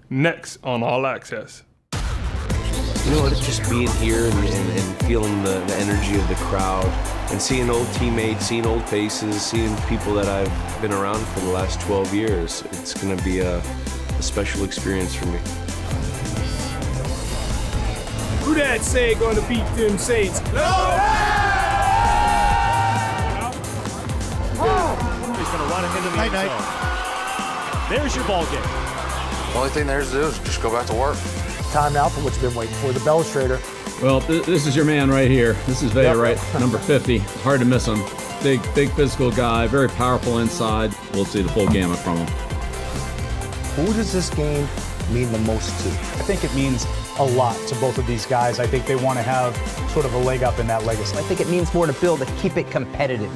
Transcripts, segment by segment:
next on All Access. You know what, it's just being here and feeling the energy of the crowd and seeing old teammates, seeing old faces, seeing people that I've been around for the last 12 years. It's going to be a special experience for me. Who that say gonna beat them Saints? No! He's gonna run it into the end zone. There's your ball game. The only thing there's to do is just go back to work. Time out for what you've been waiting for, the Belestrator. Well, this is your man right here. This is Vega, right? Number 50. Hard to miss him. Big physical guy, very powerful inside. We'll see the full gamut from him. Who does this game mean the most to? I think it means a lot to both of these guys. I think they want to have sort of a leg up in that legacy. I think it means more to Bill to keep it competitive.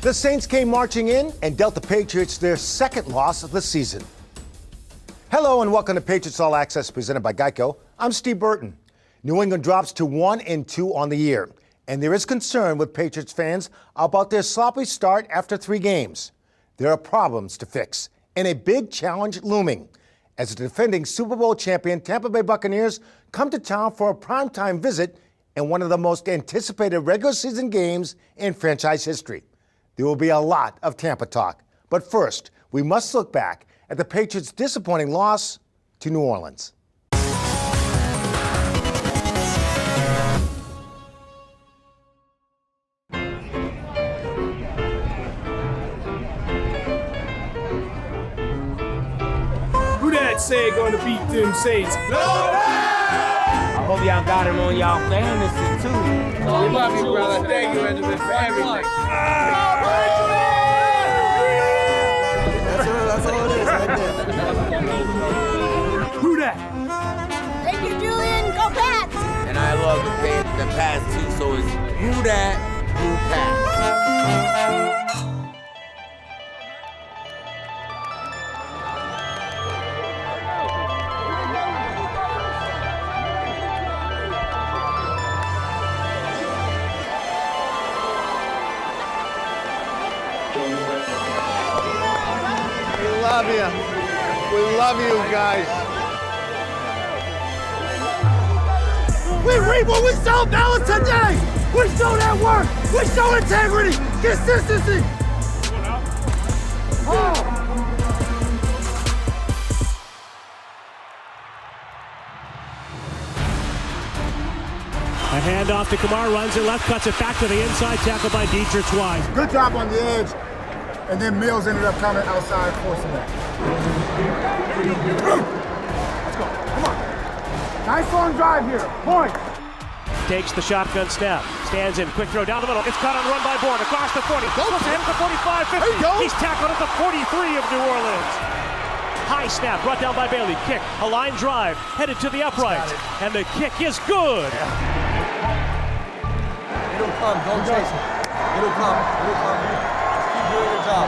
The Saints came marching in and dealt the Patriots their second loss of the season. Hello and welcome to Patriots All Access presented by GEICO. I'm Steve Burton. New England drops to 1-2 on the year, and there is concern with Patriots fans about their sloppy start after 3 games. There are problems to fix and a big challenge looming as the defending Super Bowl champion Tampa Bay Buccaneers come to town for a primetime visit in one of the most anticipated regular season games in franchise history. There will be a lot of Tampa talk. But first, we must look back at the Patriots' disappointing loss to New Orleans. Who that say gonna beat them Saints? No! I hope y'all got him on y'all fantasy too. We love you, brother. Thank you, Edwin, for everything. That's all it is right there. Who that? Thank you, Julian. Go Pats! And I love the pass too, so it's who that, who pass. We love you guys. We reap what we sow balance today. We show that work. We show integrity, consistency. A handoff to Kamar, runs it left, cuts it back to the inside, tackled by Dietrich Wise. Good job on the edge, and then Mills ended up coming outside forcing that. Let's go, come on. Nice long drive here, point. Takes the shotgun snap, stands in, quick throw down the middle. It's caught on run by Bourne, across the 40. Goes to him at the 45, 50. He's tackled at the 43 of New Orleans. High snap, brought down by Bailey. Kick, a line drive, headed to the upright. And the kick is good. It'll come, don't chase him. It'll come. Just keep doing your job.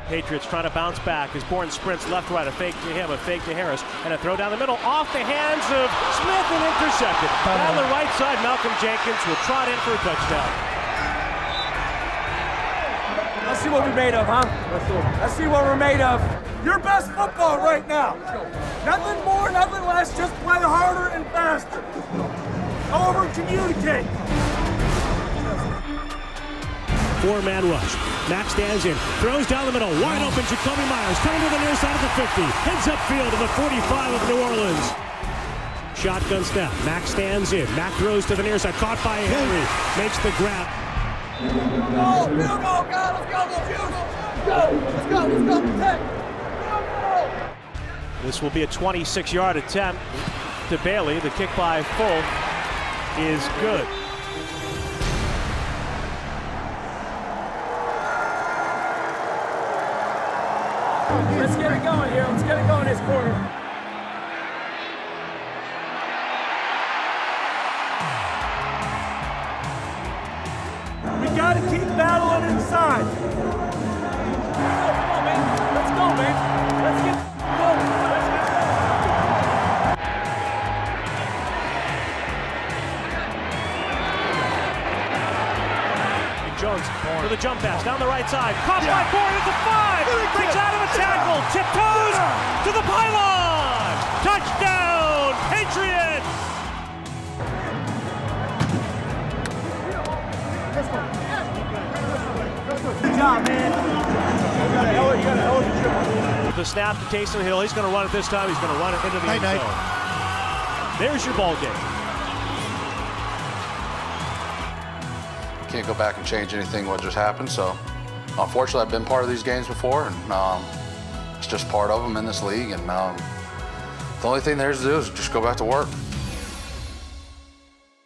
Patriots trying to bounce back as Bourne sprints left, right, a fake to him, a fake to Harris, and a throw down the middle off the hands of Smith and intercepted. Down the right side, Malcolm Jenkins will trot in for a touchdown. Let's see what we're made of, huh? Let's see what we're made of. Your best football right now. Nothing more, nothing less, just play harder and faster. Over communicate. 4-man rush. Max stands in, throws down the middle, wide open. Jacoby Myers coming to the near side of the 50, heads upfield to the 45 of New Orleans. Shotgun snap. Max stands in. Mack throws to the near side, caught by Henry, makes the grab. Go, field goal, God, let's go, let's go, protect. This will be a 26-yard attempt to Bailey. The kick by Fulk is good. Let's get it going here. Let's get it going this quarter. We got to keep battling inside. Come on, man. Let's go, man. Let's get for the jump pass down the right side. Caught by Ford at the 5. Breaks out of a tackle. Tiptoes to the pylon. Touchdown, Patriots. Good job, man. You got a hell of a trip. The snap to Taysom Hill. He's going to run it this time. He's going to run it into the end zone. There's your ball game. Can't go back and change anything what just happened. So, unfortunately, I've been part of these games before, and it's just part of them in this league. And the only thing there's to do is just go back to work.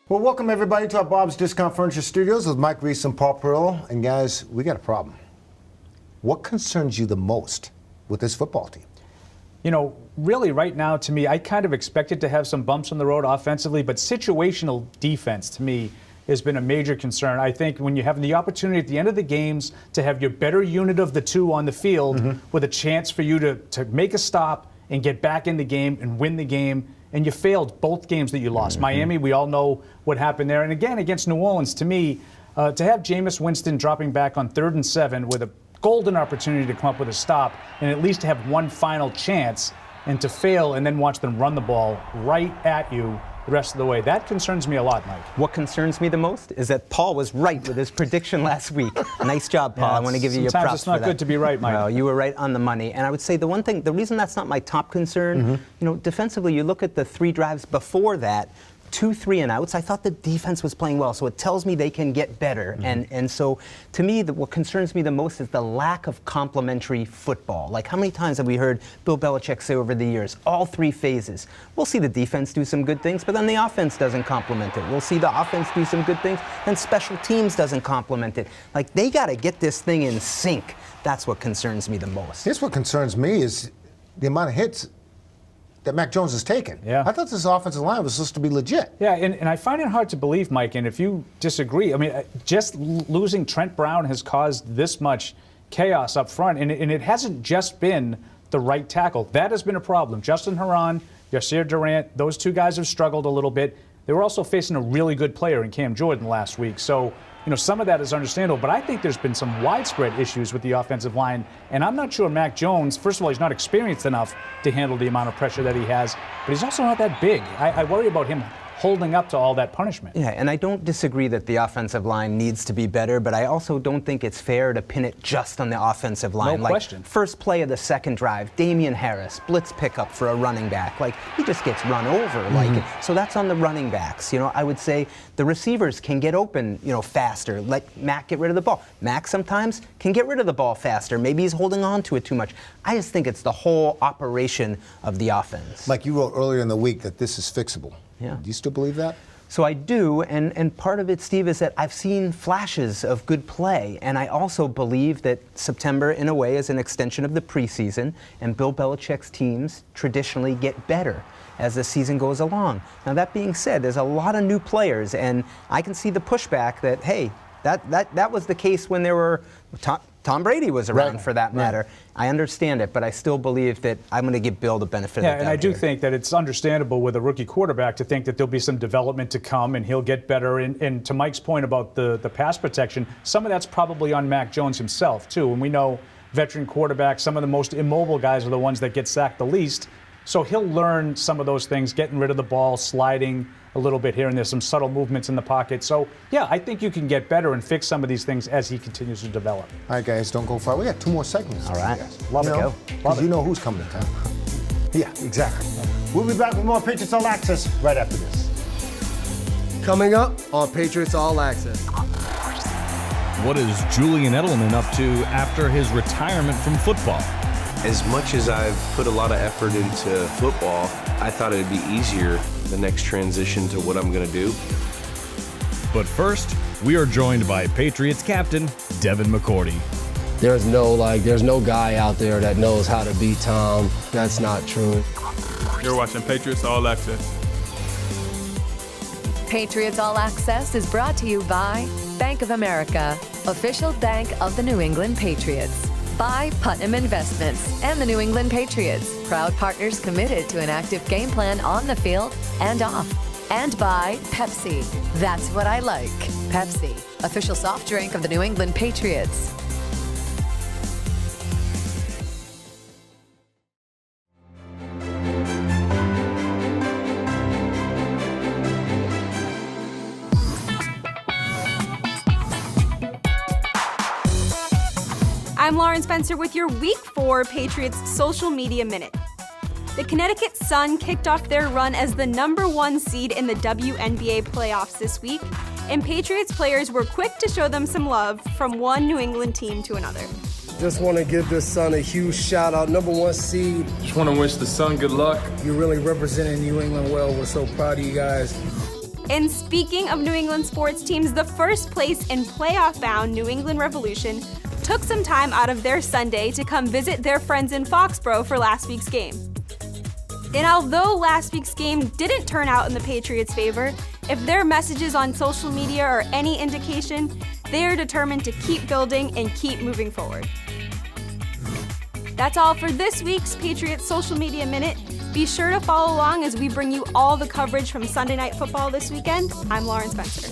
Well, welcome everybody to our Bob's Discount Furniture Studios with Mike Reese and Paul Perillo. And guys, we got a problem. What concerns you the most with this football team? You know, really right now, to me, I kind of expected to have some bumps on the road offensively, but situational defense, to me, has been a major concern. I think when you have the opportunity at the end of the games to have your better unit of the two on the field with a chance for you to make a stop and get back in the game and win the game, and you failed both games that you lost. Miami, we all know what happened there. And again, against New Orleans, to me, to have Jameis Winston dropping back on 3rd and 7 with a golden opportunity to come up with a stop and at least to have one final chance and to fail and then watch them run the ball right at you the rest of the way. That concerns me a lot, Mike. What concerns me the most is that Paul was right with his prediction last week. Nice job, Paul. I want to give you your props for that. Sometimes it's not good to be right, Mike. Well, you were right on the money. And I would say the one thing, the reason that's not my top concern, you know, defensively, you look at the 3 drives before that, 2 3-and-outs. I thought the defense was playing well, so it tells me they can get better. And so, to me, what concerns me the most is the lack of complementary football. Like, how many times have we heard Bill Belichick say over the years, all 3 phases? We'll see the defense do some good things, but then the offense doesn't complement it. We'll see the offense do some good things, then special teams doesn't complement it. Like, they got to get this thing in sync. That's what concerns me the most. Here's what concerns me is the amount of hits that Mac Jones has taken. Yeah. I thought this offensive line was supposed to be legit. Yeah, and I find it hard to believe, Mike, and if you disagree, I mean, just losing Trent Brown has caused this much chaos up front, and it hasn't just been the right tackle. That has been a problem. Justin Herron, Yasir Durant, those 2 guys have struggled a little bit. They were also facing a really good player in Cam Jordan last week, so you know, some of that is understandable, but I think there's been some widespread issues with the offensive line, and I'm not sure Mac Jones, first of all, he's not experienced enough to handle the amount of pressure that he has, but he's also not that big. I worry about him holding up to all that punishment. Yeah, and I don't disagree that the offensive line needs to be better, but I also don't think it's fair to pin it just on the offensive line. No question. First play of the second drive, Damian Harris, blitz pickup for a running back. Like, he just gets run over. Like, so that's on the running backs. You know, I would say the receivers can get open, you know, faster. Let Mac get rid of the ball. Mac sometimes can get rid of the ball faster. Maybe he's holding on to it too much. I just think it's the whole operation of the offense. Mike, you wrote earlier in the week that this is fixable. Yeah. Do you still believe that? So I do, and part of it, Steve, is that I've seen flashes of good play, and I also believe that September, in a way, is an extension of the preseason, and Bill Belichick's teams traditionally get better as the season goes along. Now, that being said, there's a lot of new players, and I can see the pushback that, hey, that was the case when there were Tom Brady was around for that matter. I understand it, but I still believe that I'm going to give Bill the benefit of the doubt. And I do think that it's understandable with a rookie quarterback to think that there'll be some development to come and he'll get better. And to Mike's point about the pass protection, some of that's probably on Mac Jones himself, too. And we know veteran quarterbacks, some of the most immobile guys are the ones that get sacked the least. So he'll learn some of those things, getting rid of the ball, sliding a little bit here and there's some subtle movements in the pocket. So, yeah, I think you can get better and fix some of these things as he continues to develop. All right, guys, don't go far. We got 2 more segments. All right. Love it. Because you know who's coming to town. Yeah, exactly. We'll be back with more Patriots All Access right after this. Coming up on Patriots All Access. What is Julian Edelman up to after his retirement from football? As much as I've put a lot of effort into football, I thought it'd be easier the next transition to what I'm going to do. But first, we are joined by Patriots captain Devin McCourty. There's no guy out there that knows how to beat Tom. That's not true. You're watching Patriots All Access. Patriots All Access is brought to you by Bank of America, official bank of the New England Patriots. By Putnam Investments and the New England Patriots, proud partners committed to an active game plan on the field and off. And by Pepsi. That's what I like. Pepsi, official soft drink of the New England Patriots. I'm Lauren Spencer with your Week 4 Patriots Social Media Minute. The Connecticut Sun kicked off their run as the #1 seed in the WNBA playoffs this week, and Patriots players were quick to show them some love from one New England team to another. Just want to give the Sun a huge shout out, #1 seed. Just want to wish the Sun good luck. You're really representing New England well. We're so proud of you guys. And speaking of New England sports teams, the first place in playoff-bound New England Revolution took some time out of their Sunday to come visit their friends in Foxborough for last week's game. And although last week's game didn't turn out in the Patriots' favor, if their messages on social media are any indication, they are determined to keep building and keep moving forward. That's all for this week's Patriots Social Media Minute. Be sure to follow along as we bring you all the coverage from Sunday Night Football this weekend. I'm Lauren Spencer.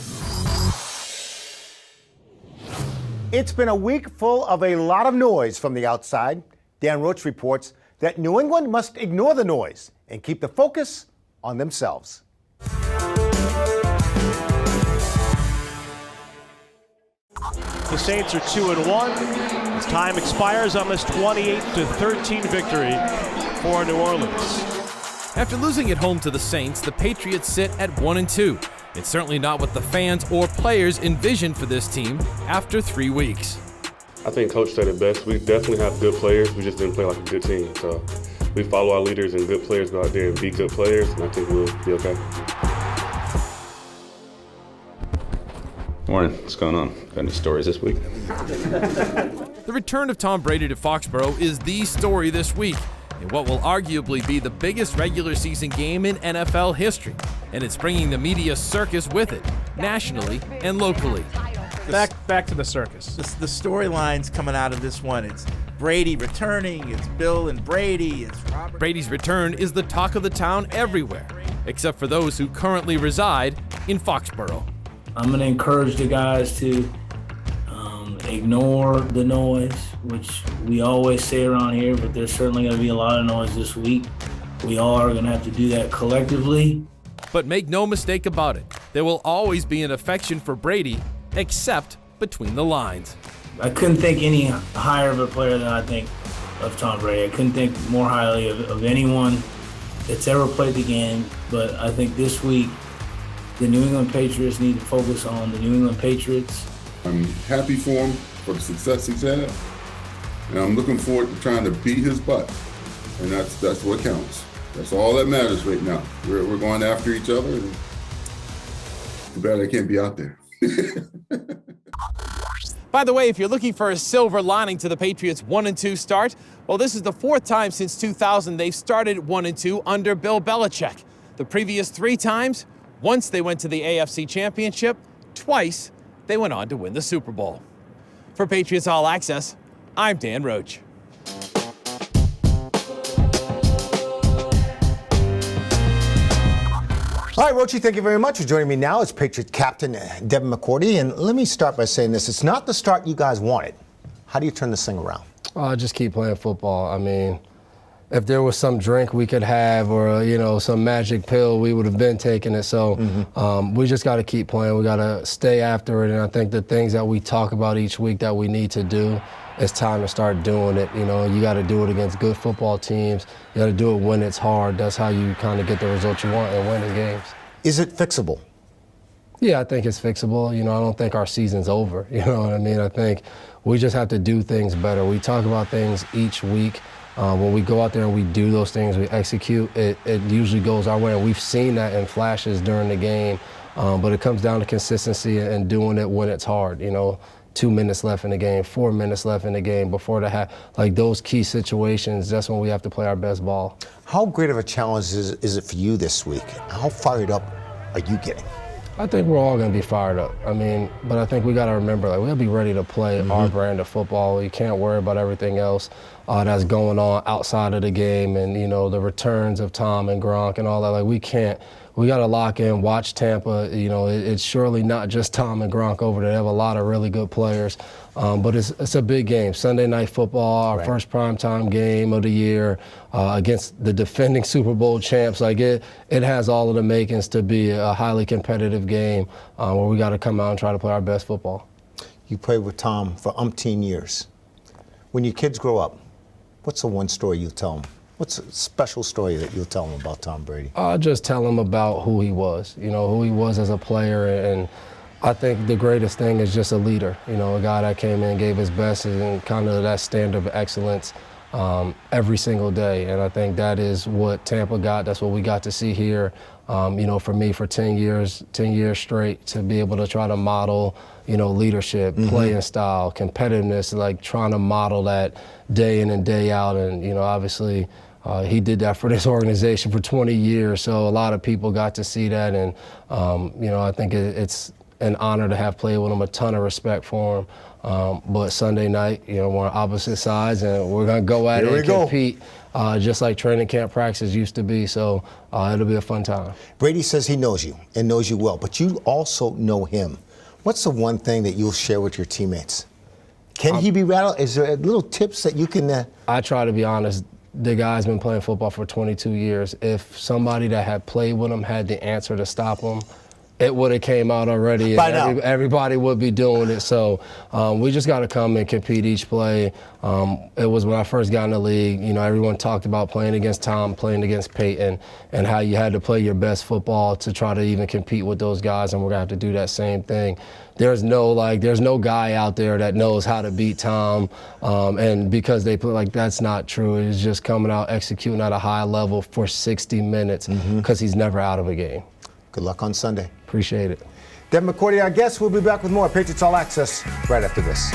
It's been a week full of a lot of noise from the outside. Dan Roach reports that New England must ignore the noise and keep the focus on themselves. The Saints are 2-1. As time expires on this 28-13 victory for New Orleans. After losing at home to the Saints, the Patriots sit at 1-2. It's certainly not what the fans or players envisioned for this team after 3 weeks. I think Coach said it best. We definitely have good players. We just didn't play like a good team. So we follow our leaders, and good players go out there and be good players, and I think we'll be okay. Morning, what's going on? Got any stories this week? The return of Tom Brady to Foxborough is the story this week in what will arguably be the biggest regular season game in NFL history. And it's bringing the media circus with it, nationally and locally. Back to the circus. The storylines coming out of this one, it's Brady returning, it's Bill and Brady, it's Robert. Brady's return is the talk of the town everywhere, except for those who currently reside in Foxborough. I'm going to encourage the guys to ignore the noise, which we always say around here, but there's certainly going to be a lot of noise this week. We all are going to have to do that collectively. But make no mistake about it, there will always be an affection for Brady, except between the lines. I couldn't think any higher of a player than I think of Tom Brady. I couldn't think more highly of anyone that's ever played the game, but I think this week the New England Patriots need to focus on the New England Patriots. I'm happy for him, for the success he's had, and I'm looking forward to trying to beat his butt, and that's what counts. That's all that matters right now. We're going after each other, and too bad I can't be out there. By the way, if you're looking for a silver lining to the Patriots' 1-2 start, well, this is the 4th time since 2000 they've started 1-2 under Bill Belichick. The previous 3 times, once they went to the AFC Championship, twice they went on to win the Super Bowl. For Patriots All Access, I'm Dan Roach. All right, Roachy, thank you very much for joining me now as Patriots captain Devin McCourty. And let me start by saying this. It's not the start you guys wanted. How do you turn this thing around? Just keep playing football. I mean, if there was some drink we could have or, some magic pill, we would have been taking it. So we just got to keep playing. We got to stay after it. And I think the things that we talk about each week that we need to do, it's time to start doing it. You got to do it against good football teams. You got to do it when it's hard. That's how you kind of get the results you want and win in games. Is it fixable? Yeah, I think it's fixable. I don't think our season's over. You know what I mean? I think we just have to do things better. We talk about things each week. When we go out there and we do those things, we execute, it usually goes our way. And we've seen that in flashes during the game. But it comes down to consistency and doing it when it's hard. 2 minutes left in the game, 4 minutes left in the game before the half. Like those key situations, that's when we have to play our best ball. How great of a challenge is it for you this week? How fired up are you getting? I think we're all going to be fired up. But I think we got to remember, we got to be ready to play our brand of football. We can't worry about everything else that's going on outside of the game and, the returns of Tom and Gronk and all that. We we got to lock in, watch Tampa. You know, it's surely not just Tom and Gronk over there. They have a lot of really good players. But it's a big game. Sunday Night Football, our first primetime game of the year against the defending Super Bowl champs. Like it has all of the makings to be a highly competitive game where we got to come out and try to play our best football. You played with Tom for umpteen years. When your kids grow up, what's the one story you'll tell them? What's a special story that you'll tell them about Tom Brady? I'll just tell them about who he was, you know, who he was as a player. And I think the greatest thing is just a leader, you know, a guy that came in, gave his best, and kind of that standard of excellence every single day. And I think that is what Tampa got. That's what we got to see here. You know, for me, for 10 years straight, to be able to try to model, you know, leadership, playing style, competitiveness, like trying to model that day in and day out. And, you know, obviously he did that for this organization for 20 years. So a lot of people got to see that. And, you know, I think it's an honor to have played with him, a ton of respect for him. But Sunday night, you know, we're on opposite sides, and we're going to go at it and compete just like training camp practice used to be. So it'll be a fun time. Brady says he knows you and knows you well, but you also know him. What's the one thing that you'll share with your teammates? Can he be rattled? Is there little tips that you can... I try to be honest. The guy's been playing football for 22 years. If somebody that had played with him had the answer to stop him, it would have came out already. By now. Everybody would be doing it. So we just got to come and compete each play. It was when I first got in the league, you know, everyone talked about playing against Tom, playing against Peyton, and how you had to play your best football to try to even compete with those guys, and we're going to have to do that same thing. There's no guy out there that knows how to beat Tom, and because they play, like, that's not true. It's just coming out, executing at a high level for 60 minutes because he's never out of a game. Good luck on Sunday. Appreciate it. Devin McCourty, our guest. We'll be back with more Patriots All Access right after this.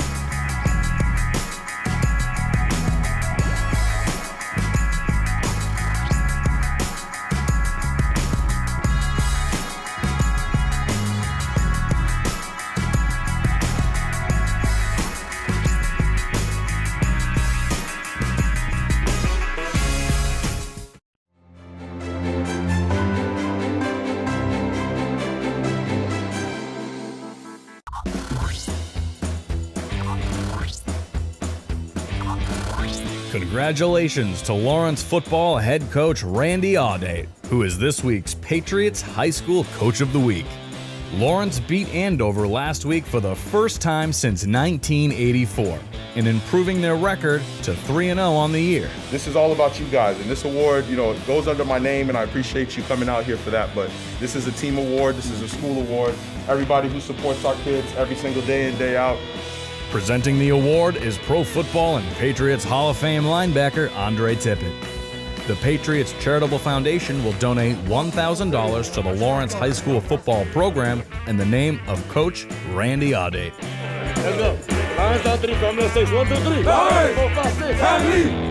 Congratulations to Lawrence football head coach Randy Audate, who is this week's Patriots High School Coach of the Week. Lawrence beat Andover last week for the first time since 1984, and improving their record to 3-0 on the year. This is all about you guys, and this award, you know, it goes under my name, and I appreciate you coming out here for that, but this is a team award, this is a school award. Everybody who supports our kids every single day in, day out. Presenting the award is Pro Football and Patriots Hall of Fame linebacker Andre Tippett. The Patriots Charitable Foundation will donate $1,000 to the Lawrence High School football program in the name of Coach Randy Audate. Let's go. Lions down 3 from the 6. 1, 2, 3. Lions! 4, 5, 6. Family!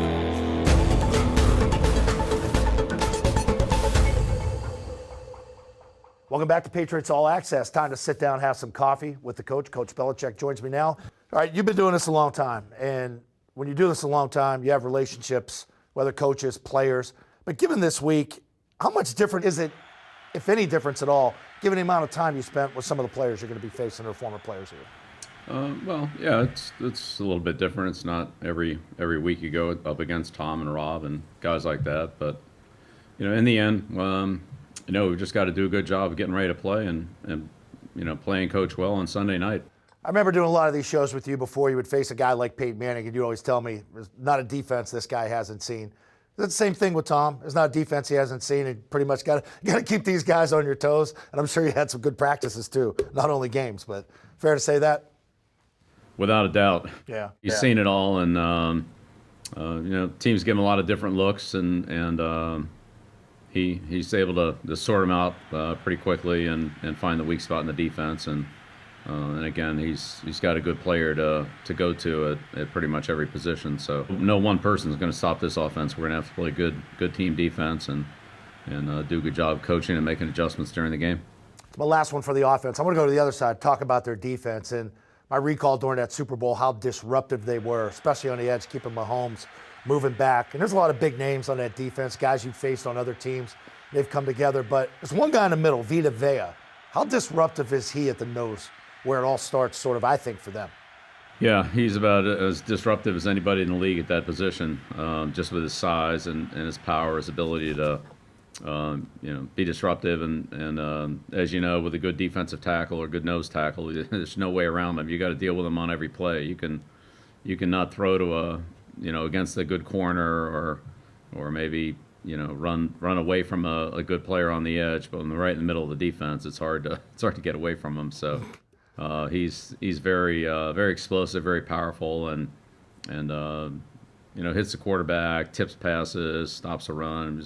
Welcome back to Patriots All Access. Time to sit down and have some coffee with the coach. Coach Belichick joins me now. All right, you've been doing this a long time, and when you do this a long time, you have relationships, whether coaches, players. But given this week, how much different is it, if any difference at all, given the amount of time you spent with some of the players you're going to be facing or former players here? Well, yeah, it's a little bit different. It's not every week you go up against Tom and Rob and guys like that. But, you know, in the end, you know, we've just got to do a good job of getting ready to play and you know, playing coach well on Sunday night. I remember doing a lot of these shows with you before. You would face a guy like Peyton Manning, and you'd always tell me, there's not a defense this guy hasn't seen. That's the same thing with Tom. There's not a defense he hasn't seen, and pretty much got to keep these guys on your toes. And I'm sure you had some good practices too, not only games, but fair to say that? Without a doubt. Yeah. He's seen it all, and you know, teams give him a lot of different looks, and he's able to sort them out pretty quickly and find the weak spot in the defense. And again, he's got a good player to go to at pretty much every position. So no one person is going to stop this offense. We're going to have to play good team defense and do a good job coaching and making adjustments during the game. My last one for the offense. I'm going to go to the other side, talk about their defense. And my recall during that Super Bowl, how disruptive they were, especially on the edge, keeping Mahomes moving back. And there's a lot of big names on that defense, guys you faced on other teams. They've come together, but there's one guy in the middle, Vita Vea. How disruptive is he at the nose, where it all starts, sort of, I think, for them? Yeah, he's about as disruptive as anybody in the league at that position, just with his size and his power, his ability to, be disruptive. And as you know, with a good defensive tackle or good nose tackle, there's no way around him. You got to deal with him on every play. You cannot throw to against a good corner or maybe run away from a good player on the edge, but right in the middle of the defense, it's hard to get away from him. So he's very very explosive, very powerful, and hits the quarterback, tips passes, stops a run.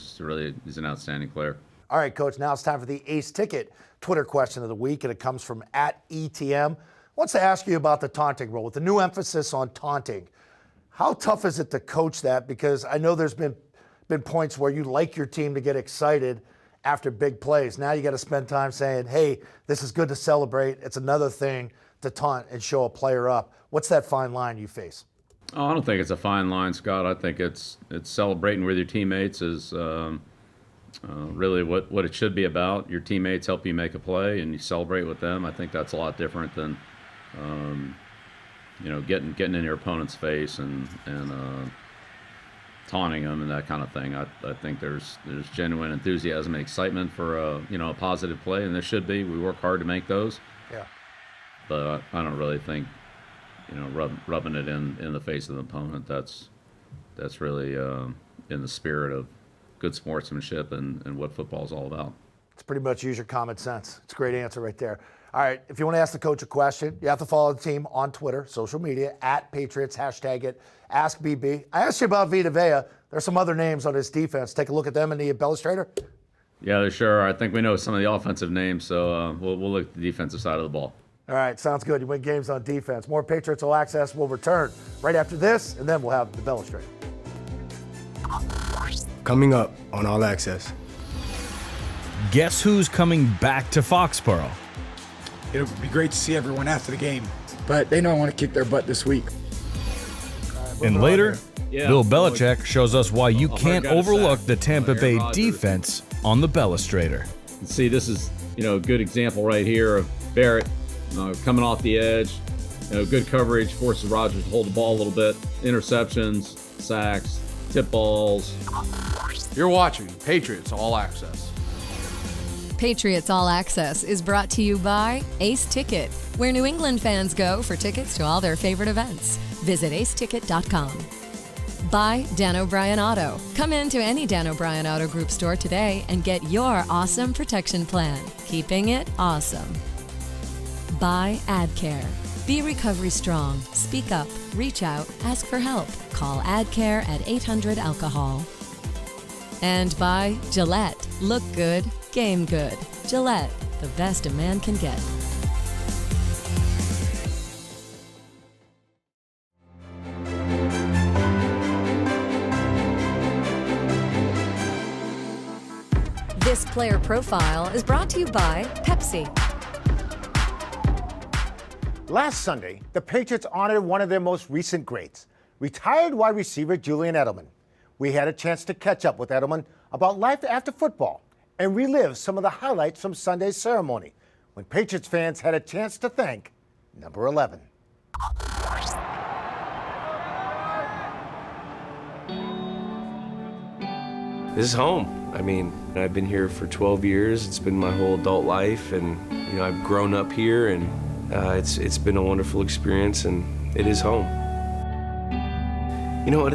He's an outstanding player. All right, Coach. Now it's time for the Ace Ticket Twitter question of the week, and it comes from @ETM. Wants to ask you about the taunting rule with the new emphasis on taunting. How tough is it to coach that? Because I know there's been points where you like your team to get excited after big plays. Now you got to spend time saying, hey, this is good to celebrate. It's another thing to taunt and show a player up. What's that fine line you face? Oh, I don't think it's a fine line, Scott. I think it's celebrating with your teammates is really what it should be about. Your teammates help you make a play, and you celebrate with them. I think that's a lot different than getting in your opponent's face and taunting them and that kind of thing. I think there's genuine enthusiasm and excitement for a positive play, and there should be. We work hard to make those. Yeah. But I don't really think rubbing it in the face of the opponent. That's really in the spirit of good sportsmanship and what football is all about. It's pretty much use your common sense. It's a great answer right there. All right, if you want to ask the coach a question, you have to follow the team on Twitter, social media, @Patriots, hashtag it, AskBB. I asked you about Vita Vea. There's some other names on his defense. Take a look at them in the Belestrator. Yeah, they sure are. I think we know some of the offensive names, so we'll look at the defensive side of the ball. All right, sounds good. You win games on defense. More Patriots All Access will return right after this, and then we'll have the Belestrator. Coming up on All Access. Guess who's coming back to Foxborough? It'll be great to see everyone after the game, but they know I want to kick their butt this week. And later, Bill Belichick shows us why you can't overlook the Tampa Bay defense on the Belestrator. See, this is a good example right here of Barrett coming off the edge. Good coverage, forces Rodgers to hold the ball a little bit. Interceptions, sacks, tip balls. You're watching Patriots All Access. Patriots All Access is brought to you by Ace Ticket, where New England fans go for tickets to all their favorite events. Visit aceticket.com. By Dan O'Brien Auto. Come into any Dan O'Brien Auto Group store today and get your awesome protection plan, keeping it awesome. By AdCare. Be recovery strong. Speak up. Reach out. Ask for help. Call AdCare at 800-ALCOHOL. And by Gillette. Look good. Game good. Gillette, the best a man can get. This player profile is brought to you by Pepsi. Last Sunday, the Patriots honored one of their most recent greats, retired wide receiver Julian Edelman. We had a chance to catch up with Edelman about life after football and relive some of the highlights from Sunday's ceremony, when Patriots fans had a chance to thank number 11. This is home. I mean, I've been here for 12 years. It's been my whole adult life, and I've grown up here, and it's been a wonderful experience, and it is home.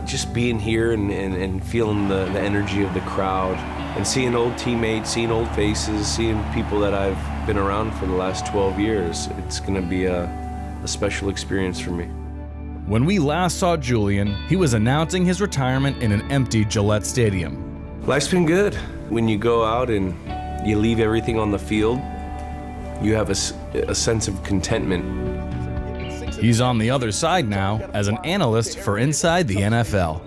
Just being here and feeling the energy of the crowd, and seeing old teammates, seeing old faces, seeing people that I've been around for the last 12 years, it's going to be a special experience for me. When we last saw Julian, he was announcing his retirement in an empty Gillette Stadium. Life's been good. When you go out and you leave everything on the field, you have a sense of contentment. He's on the other side now as an analyst for Inside the NFL.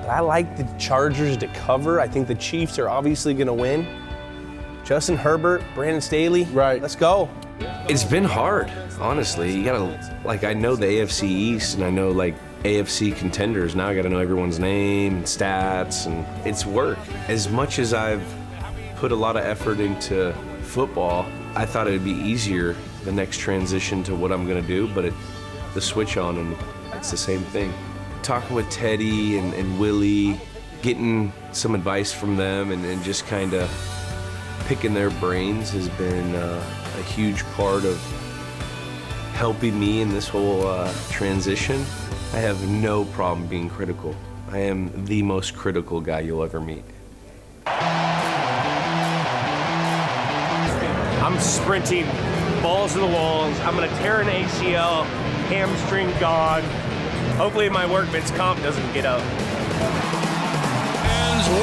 I like the Chargers to cover. I think the Chiefs are obviously going to win. Justin Herbert, Brandon Staley, right? Let's go. It's been hard, honestly. You gotta, I know the AFC East and I know AFC contenders. Now I gotta know everyone's name and stats, and it's work. As much as I've put a lot of effort into football. I thought it would be easier, the next transition to what I'm going to do, but the switch on and it's the same thing. Talking with Teddy and Willie, getting some advice from them and just kind of picking their brains has been a huge part of helping me in this whole transition. I have no problem being critical. I am the most critical guy you'll ever meet. I'm sprinting, balls to the walls. I'm gonna tear an ACL, hamstring gone. Hopefully my workman's comp doesn't get up. And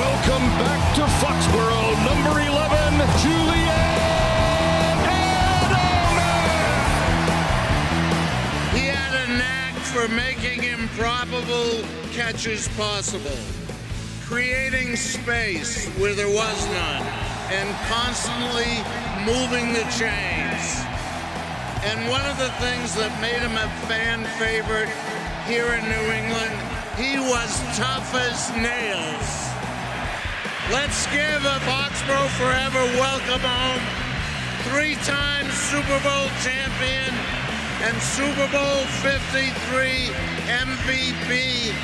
welcome back to Foxborough, number 11, Julian Edelman. He had a knack for making improbable catches possible, creating space where there was none, and constantly moving the chains. And one of the things that made him a fan favorite here in New England, he was tough as nails. Let's give a Foxborough Forever welcome home, 3-time Super Bowl champion and Super Bowl 53 MVP,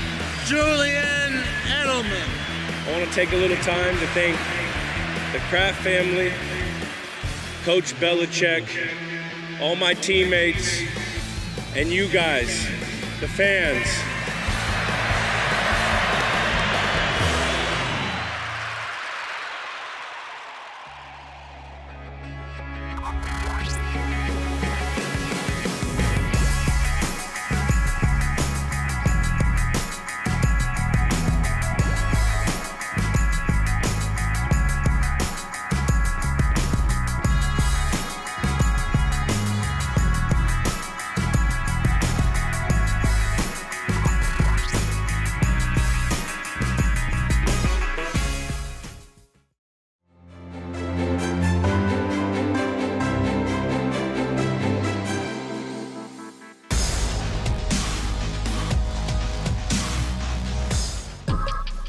Julian Edelman. I want to take a little time to thank the Kraft family, Coach Belichick, all my teammates, and you guys, the fans.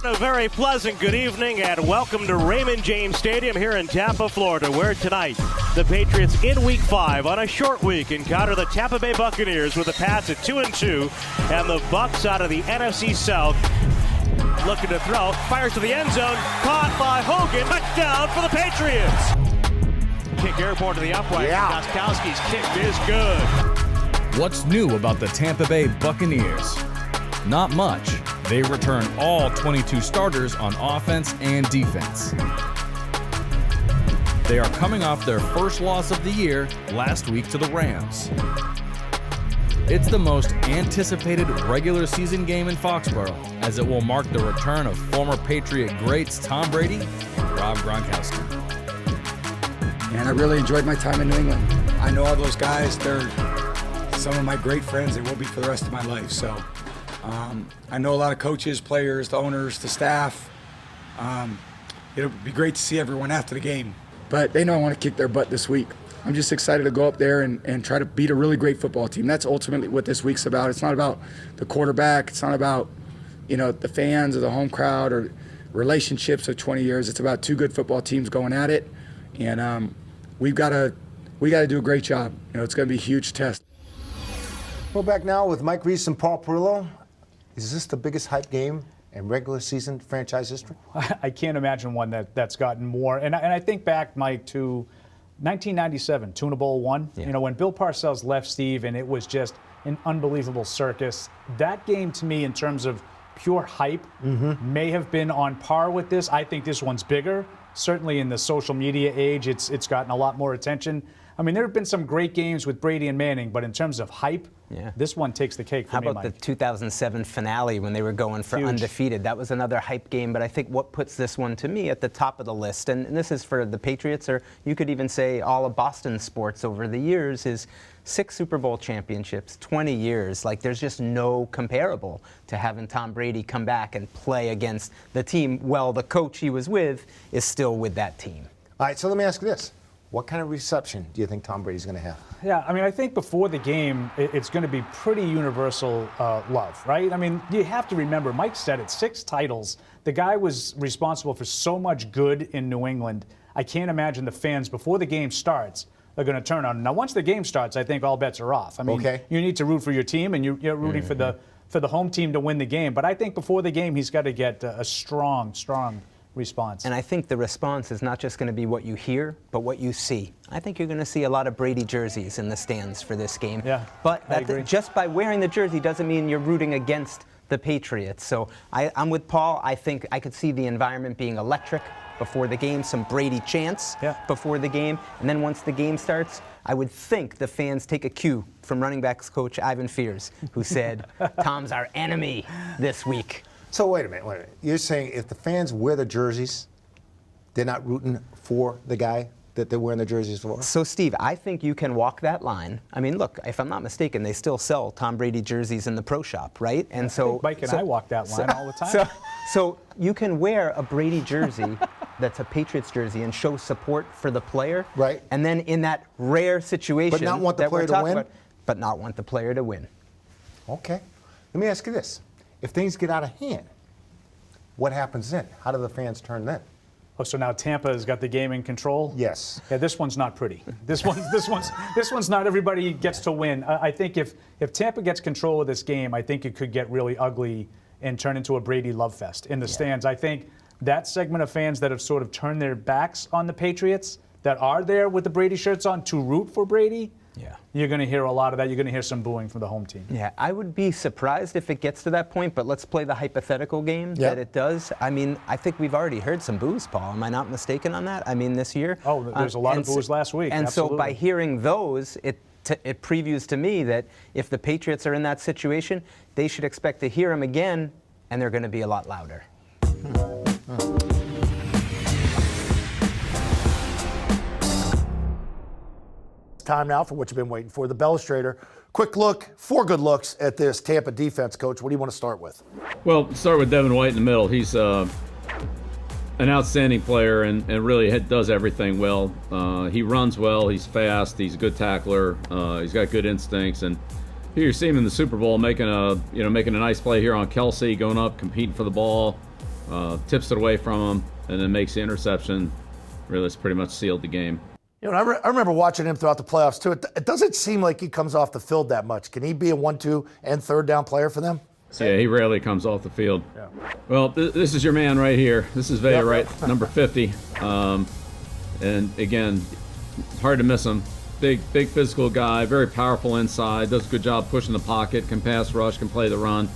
A very pleasant good evening and welcome to Raymond James Stadium here in Tampa, Florida, where tonight the Patriots in Week 5 on a short week encounter the Tampa Bay Buccaneers with a pass at 2-2, and the Bucs out of the NFC South looking to throw, fires to the end zone, caught by Hogan, touchdown for the Patriots. Kick airborne to the upright. Yeah. Gostkowski's kick is good. What's new about the Tampa Bay Buccaneers? Not much. They return all 22 starters on offense and defense. They are coming off their first loss of the year last week to the Rams. It's the most anticipated regular season game in Foxborough, as it will mark the return of former Patriot greats Tom Brady and Rob Gronkowski. And I really enjoyed my time in New England. I know all those guys. They're some of my great friends. They will be for the rest of my life. So I know a lot of coaches, players, the owners, the staff. It'll be great to see everyone after the game. But they know I want to kick their butt this week. I'm just excited to go up there and try to beat a really great football team. That's ultimately what this week's about. It's not about the quarterback. It's not about, the fans or the home crowd or relationships of 20 years. It's about two good football teams going at it. And we got to do a great job. It's going to be a huge test. We're back now with Mike Reese and Paul Perillo. Is this the biggest hype game in regular season franchise history? I can't imagine one that's gotten more. And I think back, Mike, to 1997, Tuna Bowl 1. Yeah. When Bill Parcells left Steve and it was just an unbelievable circus. That game to me, in terms of pure hype, may have been on par with this. I think this one's bigger. Certainly in the social media age, it's gotten a lot more attention. I mean, there have been some great games with Brady and Manning, but in terms of hype, this one takes the cake for me, How about Mike. the 2007 finale when they were going for undefeated? That was another hype game, but I think what puts this one, to me, at the top of the list, and this is for the Patriots, or you could even say all of Boston sports over the years, is 6 Super Bowl championships, 20 years. Like, there's just no comparable to having Tom Brady come back and play against the team. Well, the coach he was with is still with that team. All right, so let me ask you this. What kind of reception do you think Tom Brady's going to have? Yeah, I mean, I think before the game, it's going to be pretty universal love, right? I mean, you have to remember, Mike said it, 6 titles. The guy was responsible for so much good in New England. I can't imagine the fans, before the game starts, are going to turn on. Now, once the game starts, I think all bets are off. I mean, you need to root for your team, and you're rooting for the home team to win the game. But I think before the game, he's got to get a strong response. And I think the response is not just going to be what you hear, but what you see. I think you're going to see a lot of Brady jerseys in the stands for this game. Yeah, but just by wearing the jersey doesn't mean you're rooting against the Patriots. So I'm with Paul. I think I could see the environment being electric before the game, some Brady chants before the game. And then once the game starts, I would think the fans take a cue from running backs coach Ivan Fears, who said, Tom's our enemy this week. So wait a minute. You're saying if the fans wear the jerseys, they're not rooting for the guy that they're wearing the jerseys for? So, Steve, I think you can walk that line. I mean, look, if I'm not mistaken, they still sell Tom Brady jerseys in the pro shop, right? And so Mike and I walk that line all the time. So you can wear a Brady jersey that's a Patriots jersey and show support for the player. Right. And then in that rare situation But not want the player to win? But not want the player to win. Okay. Let me ask you this. If things get out of hand, what happens then? How do the fans turn then? Oh, so now Tampa has got the game in control? Yes. Yeah, this one's not pretty. This one's not everybody gets to win. I think if Tampa gets control of this game, I think it could get really ugly and turn into a Brady love fest in the stands. I think that segment of fans that have sort of turned their backs on the Patriots, that are there with the Brady shirts on to root for Brady, you're going to hear a lot of that. You're going to hear some booing from the home team. Yeah, I would be surprised if it gets to that point, but let's play the hypothetical game that it does. I mean, I think we've already heard some boos, Paul. Am I not mistaken on that? I mean, this year? Oh, there's a lot of boos last week. And Absolutely. so by hearing those, it previews to me that if the Patriots are in that situation, they should expect to hear them again, and they're going to be a lot louder. Time now for what you've been waiting for, the Belestrator. Quick look, 4 good looks at this Tampa defense, Coach. What do you want to start with? Well, start with Devin White in the middle. He's an outstanding player and really does everything well. He runs well. He's fast. He's a good tackler. He's got good instincts. And here you see him in the Super Bowl making a nice play here on Kelsey, going up, competing for the ball, tips it away from him, and then makes the interception. Really, it's pretty much sealed the game. You know, I remember watching him throughout the playoffs, too. It doesn't seem like he comes off the field that much. Can he be a 1, 2, and third down player for them? Yeah, he rarely comes off the field. Yeah. Well, this is your man right here. This is Vea, right? Number 50. And again, hard to miss him. Big physical guy, very powerful inside, does a good job pushing the pocket, can pass rush, can play the run.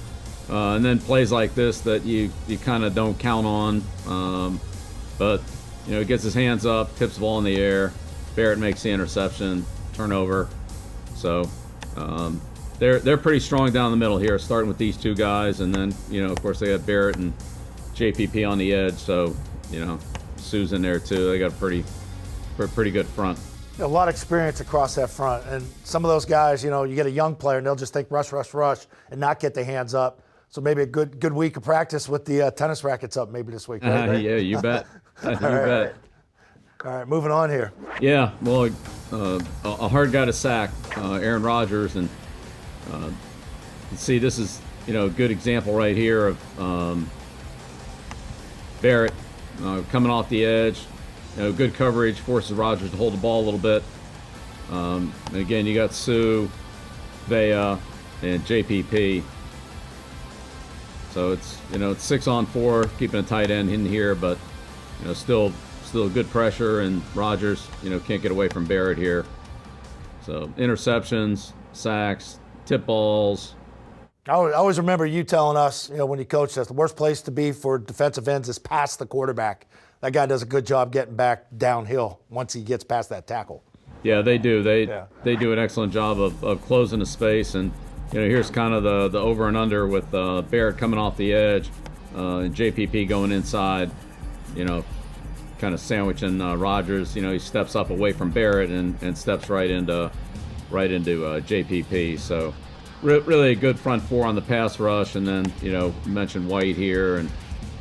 And then plays like this that you kind of don't count on. But, you know, he gets his hands up, tips the ball in the air. Barrett makes the interception, turnover. So they're pretty strong down the middle here, starting with these two guys. And then, you know, of course, they got Barrett and JPP on the edge. So, you know, Sue's in there, too. They got a pretty good front. A lot of experience across that front. And some of those guys, you know, you get a young player, and they'll just think rush, rush, rush, and not get their hands up. So maybe a good week of practice with the tennis rackets up maybe this week. Right? Yeah, you bet. You bet. All right, moving on here. Yeah, well, a hard guy to sack, Aaron Rodgers, and see, this is, you know, a good example right here of Barrett coming off the edge. You know, good coverage, forces Rodgers to hold the ball a little bit. Again, you got Sue, Vea, and JPP. So it's, you know, it's 6-on-4, keeping a tight end in here, but, you know, still good pressure, and Rodgers, you know, can't get away from Barrett here. So interceptions, sacks, tip balls. I always remember you telling us, you know, when you coached us, the worst place to be for defensive ends is past the quarterback. That guy does a good job getting back downhill once he gets past that tackle. Yeah, they do. They do an excellent job of closing the space, and, you know, here's kind of the over and under with Barrett coming off the edge, and JPP going inside, you know, kind of sandwiching Rodgers. You know, he steps up away from Barrett and steps right into JPP. So really a good front four on the pass rush. And then, you know, you mentioned White here, and,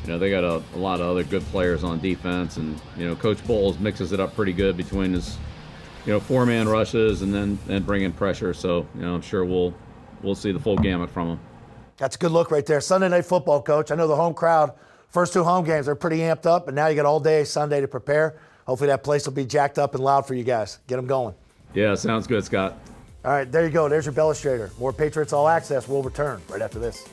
you know, they got a lot of other good players on defense. And, you know, Coach Bowles mixes it up pretty good between his, you know, 4-man rushes and then bringing pressure. So, you know, I'm sure we'll see the full gamut from him. That's a good look right there. Sunday Night Football, Coach. I know the home crowd, first 2 home games, they're pretty amped up, and now you got all day Sunday to prepare. Hopefully that place will be jacked up and loud for you guys. Get them going. Yeah, sounds good, Scott. All right, there you go. There's your Belestrator. More Patriots All Access will return right after this.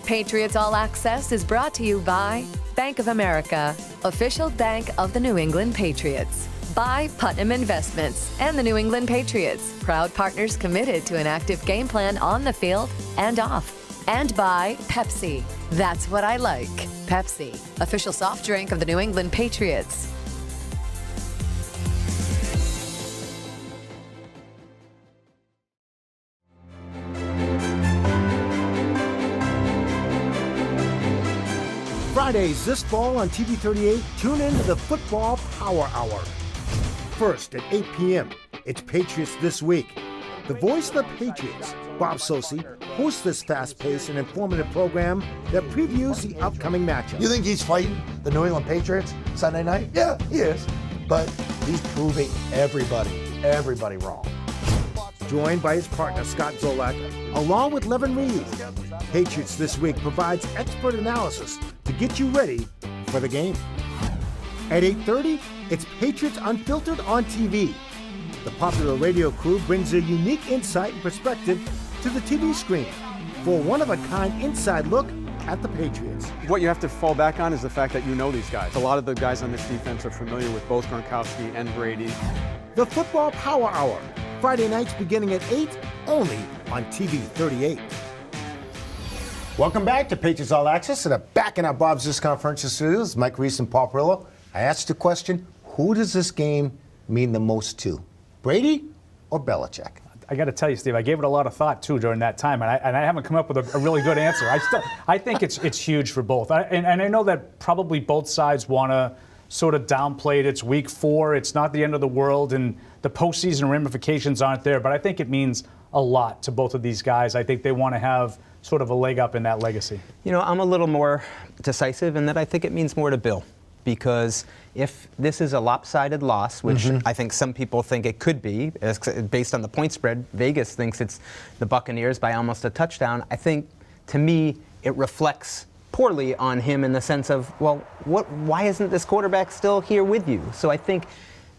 Patriots All Access is brought to you by Bank of America, official bank of the New England Patriots. By Putnam Investments and the New England Patriots, proud partners committed to an active game plan on the field and off. And by Pepsi. That's what I like. Pepsi, official soft drink of the New England Patriots. Fridays this fall on TV 38, tune in to the Football Power Hour. First at 8 p.m., it's Patriots This Week. The voice of the Patriots, Bob Sosi, hosts this fast-paced and informative program that previews the upcoming matchup. You think he's fighting the New England Patriots Sunday night? Yeah, he is. But he's proving everybody wrong. Joined by his partner, Scott Zolak, along with Levin Reed. Patriots This Week provides expert analysis to get you ready for the game. At 8:30, it's Patriots Unfiltered on TV. The popular radio crew brings a unique insight and perspective to the TV screen for a one-of-a-kind inside look at the Patriots. What you have to fall back on is the fact that you know these guys. A lot of the guys on this defense are familiar with both Gronkowski and Brady. The Football Power Hour, Friday nights beginning at 8, only on TV 38. Welcome back to Patriots All Access, and back in our Bob's Discount Furniture Studios, Mike Reese and Paul Perillo. I asked the question, who does this game mean the most to? Brady or Belichick? I got to tell you, Steve, I gave it a lot of thought too during that time, and I haven't come up with a really good answer. I think it's huge for both, and I know that probably both sides want to sort of downplay it. It's week 4, it's not the end of the world, and the postseason ramifications aren't there. But I think it means a lot to both of these guys. I think they want to have sort of a leg up in that legacy. You know, I'm a little more decisive in that I think it means more to Bill. Because if this is a lopsided loss, which I think some people think it could be, based on the point spread, Vegas thinks it's the Buccaneers by almost a touchdown. I think, to me, it reflects poorly on him in the sense of, well, why isn't this quarterback still here with you? So I think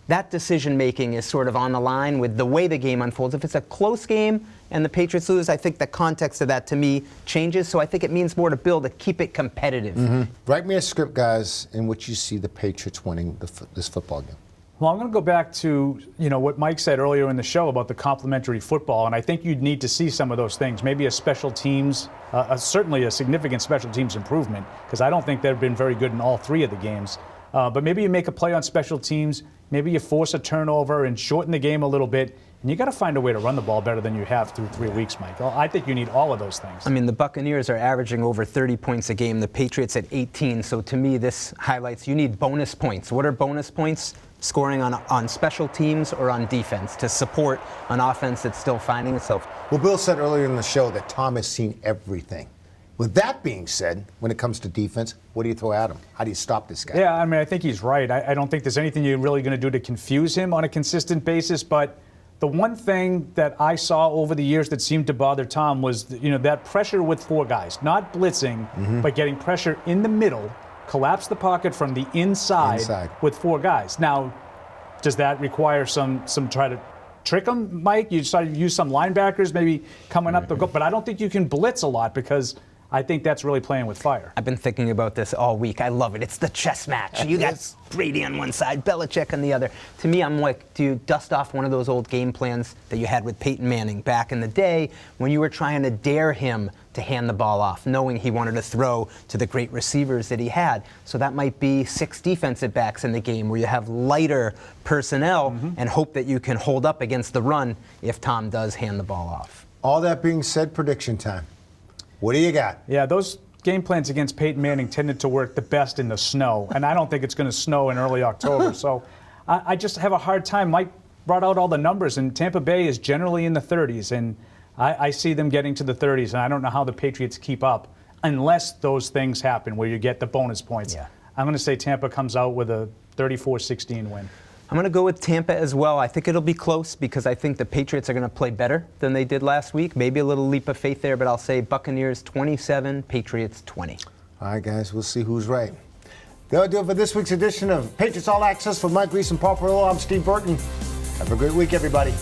that decision-making is sort of on the line with the way the game unfolds. If it's a close game and the Patriots lose, I think the context of that, to me, changes. So I think it means more to Bill to keep it competitive. Write me a script, guys, in which you see the Patriots winning this football game. Well, I'm going to go back to what Mike said earlier in the show about the complementary football, and I think you'd need to see some of those things. Maybe a special teams, certainly a significant special teams improvement, because I don't think they've been very good in all 3 of the games. But maybe you make a play on special teams, maybe you force a turnover and shorten the game a little bit, and you got to find a way to run the ball better than you have through 3 weeks, Mike. I think you need all of those things. I mean, the Buccaneers are averaging over 30 points a game, the Patriots at 18, so to me this highlights you need bonus points. What are bonus points? Scoring on special teams or on defense to support an offense that's still finding itself. Well, Bill said earlier in the show that Tom has seen everything. With that being said, when it comes to defense, what do you throw at him? How do you stop this guy? Yeah, I mean, I think he's right. I don't think there's anything you're really going to do to confuse him on a consistent basis. But the one thing that I saw over the years that seemed to bother Tom was, that pressure with 4 guys, not blitzing, but getting pressure in the middle, collapse the pocket from the inside. With 4 guys. Now, does that require some try to trick them, Mike? You try to use some linebackers maybe coming up the goal, but I don't think you can blitz a lot because I think that's really playing with fire. I've been thinking about this all week. I love it. It's the chess match. You got Brady on one side, Belichick on the other. To me, I'm like, do you dust off one of those old game plans that you had with Peyton Manning back in the day when you were trying to dare him to hand the ball off, knowing he wanted to throw to the great receivers that he had? So that might be 6 defensive backs in the game where you have lighter personnel and hope that you can hold up against the run if Tom does hand the ball off. All that being said, prediction time. What do you got? Yeah, those game plans against Peyton Manning tended to work the best in the snow, and I don't think it's going to snow in early October. So I just have a hard time. Mike brought out all the numbers, and Tampa Bay is generally in the 30s, and I see them getting to the 30s, and I don't know how the Patriots keep up unless those things happen where you get the bonus points. Yeah. I'm going to say Tampa comes out with a 34-16 win. I'm going to go with Tampa as well. I think it'll be close because I think the Patriots are going to play better than they did last week. Maybe a little leap of faith there, but I'll say Buccaneers 27, Patriots 20. All right, guys, we'll see who's right. That'll do it for this week's edition of Patriots All Access. For Mike Reese and Paul Perillo, I'm Steve Burton. Have a great week, everybody.